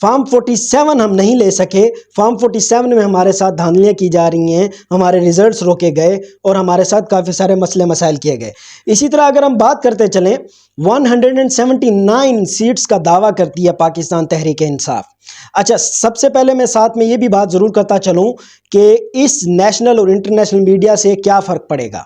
Form 47 ہم نہیں لے سکے. فارم 47 میں ہمارے ساتھ دھاندلیاں کی جا رہی ہیں, ہمارے ریزلٹس روکے گئے اور ہمارے ساتھ کافی سارے مسئلے مسائل کیے گئے. اسی طرح اگر ہم بات کرتے چلیں 179 سیٹس کا دعویٰ کرتی ہے پاکستان تحریک انصاف. اچھا, سب سے پہلے میں ساتھ میں یہ بھی بات ضرور کرتا چلوں کہ اس نیشنل اور انٹرنیشنل میڈیا سے کیا فرق پڑے گا.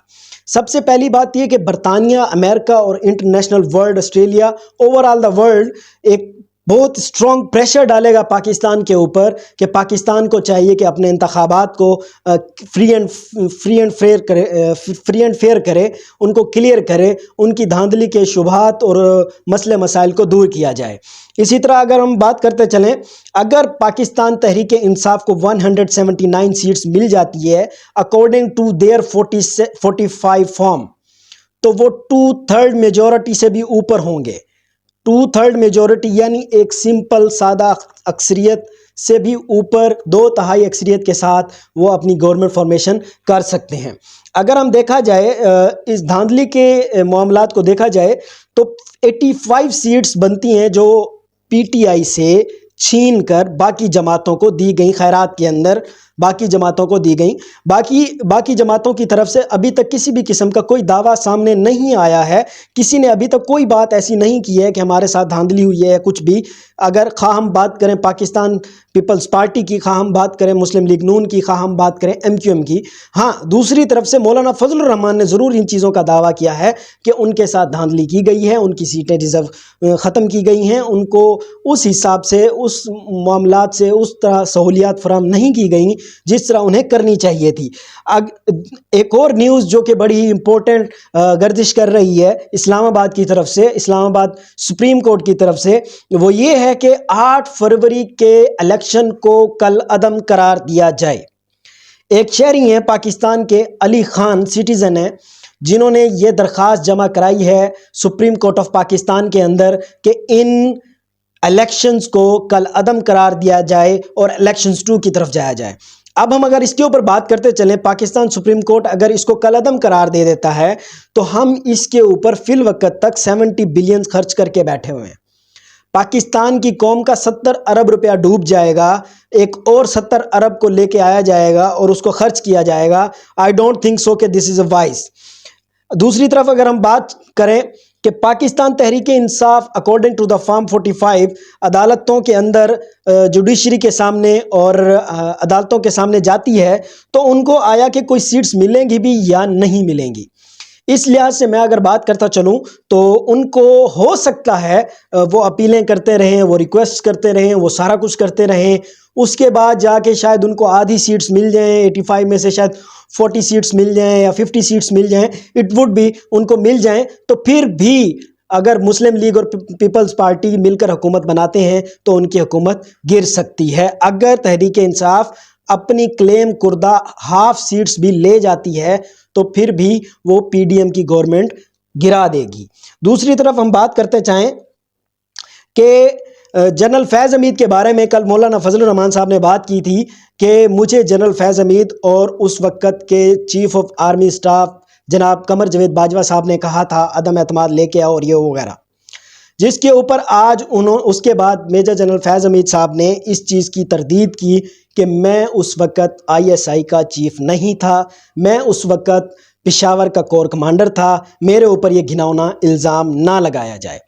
سب سے پہلی بات یہ کہ برطانیہ, امریکہ اور international world, Australia, over all the world ایک بہت اسٹرانگ پریشر ڈالے گا پاکستان کے اوپر کہ پاکستان کو چاہیے کہ اپنے انتخابات کو فری اینڈ فیئر کرے, ان کو کلیئر کرے, ان کی دھاندلی کے شبہات اور مسئلے مسائل کو دور کیا جائے. اسی طرح اگر ہم بات کرتے چلیں, اگر پاکستان تحریک انصاف کو 179 سیٹس مل جاتی ہے اکارڈنگ ٹو دیئر 45 فارم, تو وہ 2/3 میجورٹی سے بھی اوپر ہوں گے. 2/3 میجورٹی یعنی ایک سمپل سادہ اکثریت سے بھی اوپر 2/3 اکثریت کے ساتھ وہ اپنی گورنمنٹ فارمیشن کر سکتے ہیں. اگر ہم دیکھا جائے اس دھاندلی کے معاملات کو دیکھا جائے تو 85 سیٹس بنتی ہیں جو پی ٹی آئی سے چھین کر باقی جماعتوں کو دی گئیں, خیرات کے اندر باقی جماعتوں کو دی گئیں. باقی جماعتوں کی طرف سے ابھی تک کسی بھی قسم کا کوئی دعویٰ سامنے نہیں آیا ہے. کسی نے ابھی تک کوئی بات ایسی نہیں کی ہے کہ ہمارے ساتھ دھاندلی ہوئی ہے کچھ بھی. اگر خواہ ہم بات کریں پاکستان پیپلز پارٹی کی, خواہ ہم بات کریں مسلم لیگ نون کی, خواہ ہم بات کریں MQM کی. ہاں, دوسری طرف سے مولانا فضل الرحمان نے ضرور ان چیزوں کا دعویٰ کیا ہے کہ ان کے ساتھ دھاندلی کی گئی ہے, ان کی سیٹیں ریزرو ختم کی گئی ہیں, ان کو اس حساب سے اس معاملات سے اس طرح سہولیات فراہم نہیں کی گئیں جس طرح انہیں کرنی چاہیے تھی. ایک اور نیوز جو کہ بڑی ہی امپورٹنٹ گردش کر رہی ہے اسلام آباد کی طرف سے, اسلام آباد سپریم کورٹ کی طرف سے, وہ یہ ہے کہ 8 فروری کے الیکشن کو کل عدم قرار دیا جائے. ایک شہری ہیں پاکستان کے, علی خان سٹیزن ہیں, جنہوں نے یہ درخواست جمع کرائی ہے سپریم کورٹ آف پاکستان کے اندر کہ ان الیکشنز کو کل عدم قرار دیا جائے اور الیکشنز 2 کی طرف جایا جائے. اب ہم اگر اس کے اوپر بات کرتے چلیں, پاکستان سپریم کورٹ اگر اس کو کل عدم قرار دے دیتا ہے تو ہم اس کے اوپر فی الوقت تک 70 بلین خرچ کر کے بیٹھے ہوئے ہیں. پاکستان کی قوم کا 70 ارب روپیہ ڈوب جائے گا, ایک اور 70 ارب کو لے کے آیا جائے گا اور اس کو خرچ کیا جائے گا. آئی ڈونٹ تھنک سو کہ دس از اے وائز. دوسری طرف اگر ہم بات کریں کہ Pakistan Tehreek Insaf according to the form 45 عدالتوں کے اندر جوڈیشری کے سامنے اور عدالتوں کے سامنے جاتی ہے تو ان کو آیا کہ کوئی سیٹس ملیں گی بھی یا نہیں ملیں گی. اس لحاظ سے میں اگر بات کرتا چلوں تو ان کو ہو سکتا ہے وہ اپیلیں کرتے رہیں, وہ ریکویسٹ کرتے رہیں, وہ سارا کچھ کرتے رہیں, اس کے بعد جا کے شاید ان کو آدھی سیٹس مل جائیں, 85 میں سے شاید 40 سیٹس مل جائیں یا 50 سیٹس مل جائیں, اٹ وڈ بھی ان کو مل جائیں. تو پھر بھی اگر مسلم لیگ اور پیپلز پارٹی مل کر حکومت بناتے ہیں تو ان کی حکومت گر سکتی ہے. اگر تحریک انصاف اپنی کلیم کردہ ہاف سیٹس بھی لے جاتی ہے تو پھر بھی وہ پی ڈی ایم کی گورنمنٹ گرا دے گی. دوسری طرف ہم بات کرتے چاہیں کہ جنرل فیض حمید کے بارے میں کل مولانا فضل الرحمان صاحب نے بات کی تھی کہ مجھے جنرل فیض حمید اور اس وقت کے چیف آف آرمی اسٹاف جناب قمر جاوید باجوہ صاحب نے کہا تھا عدم اعتماد لے کے آؤ اور یہ وغیرہ, جس کے اوپر آج اس کے بعد میجر جنرل فیض حمید صاحب نے اس چیز کی تردید کی کہ میں اس وقت ISI کا چیف نہیں تھا, میں اس وقت پشاور کا کور کمانڈر تھا, میرے اوپر یہ گھناؤنا الزام نہ لگایا جائے.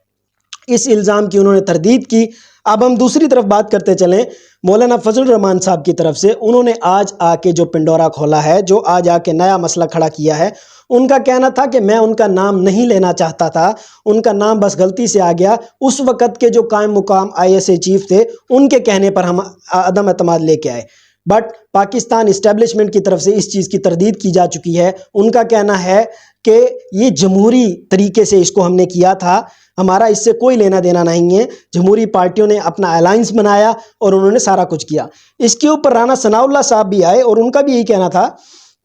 اس الزام کی انہوں نے تردید کی. اب ہم دوسری طرف بات کرتے چلیں مولانا فضل الرحمان صاحب کی طرف سے. انہوں نے آج آ کے جو پنڈورا کھولا ہے, جو آج آ کے نیا مسئلہ کھڑا کیا ہے, ان کا کہنا تھا کہ میں ان کا نام نہیں لینا چاہتا تھا, ان کا نام بس غلطی سے آ گیا. اس وقت کے جو قائم مقام ISI چیف تھے ان کے کہنے پر ہم عدم اعتماد لے کے آئے. بٹ پاکستان اسٹیبلشمنٹ کی طرف سے اس چیز کی تردید کی جا چکی ہے. ان کا کہنا ہے کہ یہ جمہوری طریقے سے اس کو ہم نے کیا تھا, ہمارا اس سے کوئی لینا دینا نہیں ہے, جمہوری پارٹیوں نے اپنا الائنس بنایا اور انہوں نے سارا کچھ کیا. اس کے اوپر رانا ثناء اللہ صاحب بھی آئے اور ان کا بھی یہی کہنا تھا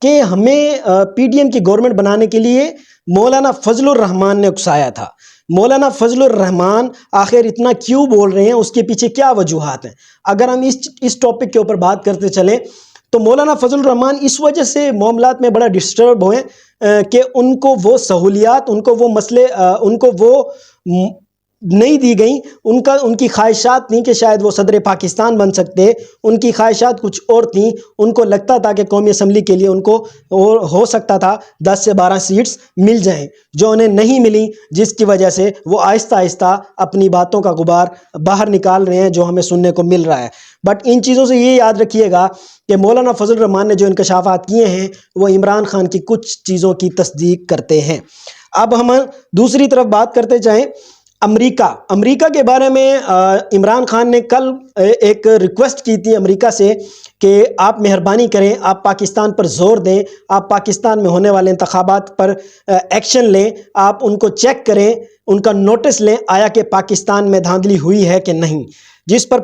کہ ہمیں PDM کی گورنمنٹ بنانے کے لیے مولانا فضل الرحمان نے اکسایا تھا. مولانا فضل الرحمان آخر اتنا کیوں بول رہے ہیں, اس کے پیچھے کیا وجوہات ہیں؟ اگر ہم اس ٹاپک کے اوپر بات کرتے چلیں تو مولانا فضل الرحمان اس وجہ سے معاملات میں بڑا ڈسٹرب ہوئے کہ ان کو وہ سہولیات, ان کو وہ مسئلے, ان کو وہ نہیں دی گئیں. ان کی خواہشات تھیں کہ شاید وہ صدر پاکستان بن سکتے. ان کی خواہشات کچھ اور تھیں. ان کو لگتا تھا کہ قومی اسمبلی کے لیے ان کو ہو سکتا تھا 10 سے 12 سیٹس مل جائیں، جو انہیں نہیں ملیں، جس کی وجہ سے وہ آہستہ آہستہ اپنی باتوں کا غبار باہر نکال رہے ہیں، جو ہمیں سننے کو مل رہا ہے. بٹ ان چیزوں سے یہ یاد رکھیے گا کہ مولانا فضل الرحمان نے جو انکشافات کیے ہیں وہ عمران خان کی کچھ چیزوں کی تصدیق کرتے ہیں. اب ہم دوسری طرف بات کرتے جائیں امریکہ کے بارے میں. عمران خان نے کل ایک ریکویسٹ کی تھی امریکہ سے کہ آپ مہربانی کریں، آپ پاکستان پر زور دیں، آپ پاکستان میں ہونے والے انتخابات پر ایکشن لیں، آپ ان کو چیک کریں، ان کا نوٹس لیں آیا کہ پاکستان میں دھاندلی ہوئی ہے کہ نہیں. جس پر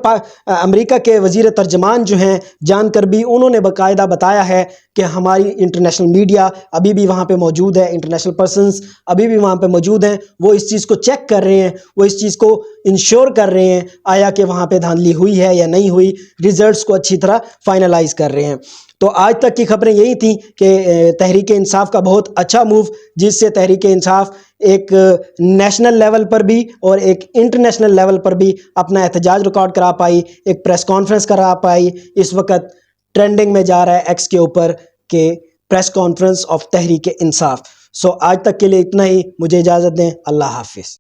امریکہ کے وزیر ترجمان جو ہیں جان کربی، انہوں نے باقاعدہ بتایا ہے کہ ہماری انٹرنیشنل میڈیا ابھی بھی وہاں پہ موجود ہے، انٹرنیشنل پرسنز ابھی بھی وہاں پہ موجود ہیں، وہ اس چیز کو چیک کر رہے ہیں، وہ اس چیز کو انشور کر رہے ہیں آیا کہ وہاں پہ دھاندلی ہوئی ہے یا نہیں ہوئی، ریزلٹس کو اچھی طرح فائنلائز کر رہے ہیں. تو آج تک کی خبریں یہی تھیں کہ تحریک انصاف کا بہت اچھا موو، جس سے تحریک انصاف ایک نیشنل لیول پر بھی اور ایک انٹرنیشنل لیول پر بھی اپنا احتجاج ریکارڈ کرا پائی، ایک پریس کانفرنس کرا پائی. اس وقت ٹرینڈنگ میں جا رہا ہے ایکس کے اوپر کہ press conference of Tehreek Insaf. آج تک کے لیے اتنا ہی. مجھے اجازت دیں. اللہ حافظ.